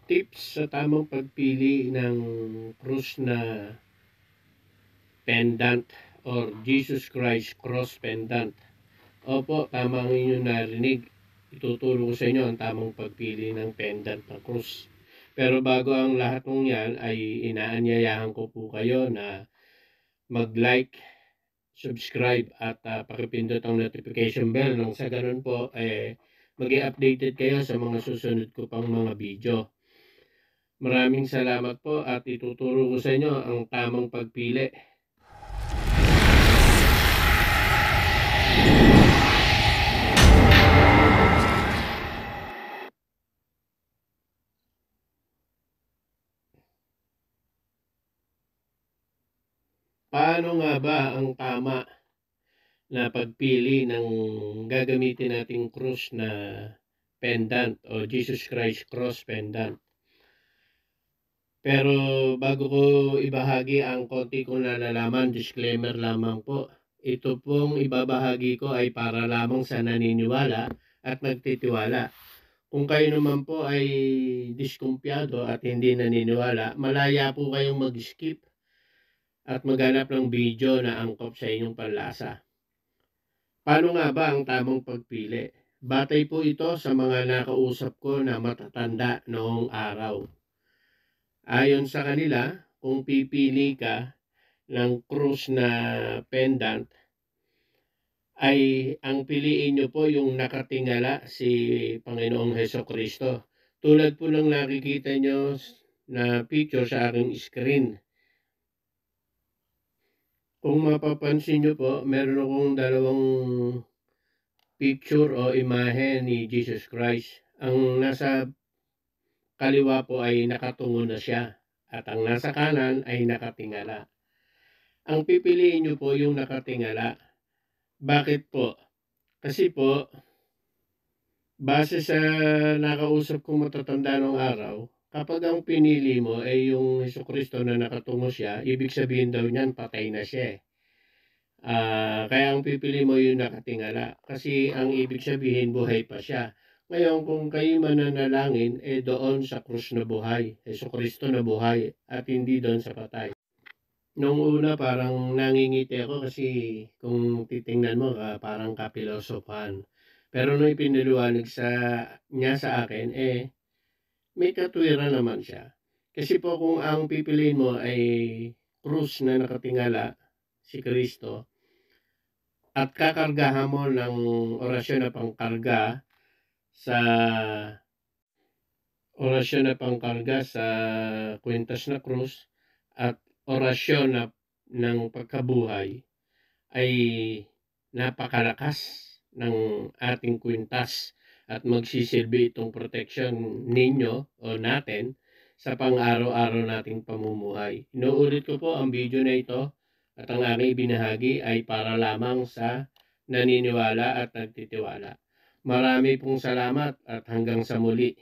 Tips sa tamang pagpili ng krus na pendant or Jesus Christ cross pendant. Opo, tama ang inyong narinig. Ituturo ko sa inyo ang tamang pagpili ng pendant na krus. Pero bago ang lahat ng yan ay inaanyayahan ko po kayo na mag-like, subscribe at pakipindot ang notification bell nang sa ganun po mag-i updated kayo sa mga susunod ko pang mga video. Maraming salamat po at ituturo ko sa inyo ang tamang pagpili. Paano nga ba ang tama na pagpili ng gagamitin nating krus na pendant o Jesus Christ cross pendant? Pero bago ko ibahagi ang konti kong nalalaman, disclaimer lamang po. Ito pong ibabahagi ko ay para lamang sa naniniwala at nagtitiwala. Kung kayo naman po ay diskumpiyado at hindi naniniwala, malaya po kayong mag-skip at maghanap ng video na angkop sa inyong panlasa. Paano nga ba ang tamang pagpili? Batay po ito sa mga nakausap ko na matatanda noong araw. Ayon sa kanila, kung pipili ka ng krus na pendant, ay ang piliin nyo po yung nakatingala si Panginoong Hesukristo. Tulad po ng nakikita nyo na picture sa aking screen. Kung mapapansin nyo po, meron akong dalawang picture o imahe ni Jesus Christ. Ang nasa kaliwa po ay nakatungo na siya at ang nasa kanan ay nakatingala. Ang pipiliin nyo po yung nakatingala. Bakit po? Kasi po, base sa nakausap kong matatanda nung araw, kapag ang pinili mo ay yung Hesukristo na nakatungo siya, ibig sabihin daw niyan patay na siya. Kaya ang pipili mo yung nakatingala. Kasi ang ibig sabihin buhay pa siya. Ngayon kung kayo mananalangin, doon sa krus na buhay, Hesukristo na buhay, at hindi doon sa patay. Nung una parang nangingiti ako kasi kung titingnan mo parang kapilosopan. Pero nung ipinaliwanag niya sa akin, may katwiran naman siya. Kasi po kung ang pipiliin mo ay krus na nakatingala, si Kristo, at kakargahan mo ng orasyon na pangkarga sa kwintas na krus at orasyon ng pagkabuhay ay napakalakas ng ating kwintas at magsisilbi itong protection ninyo o natin sa pang-araw-araw nating pamumuhay. Inuulit ko po ang video na ito at ang aking ibinahagi ay para lamang sa naniniwala at nagtitiwala. Marami pong salamat at hanggang sa muli.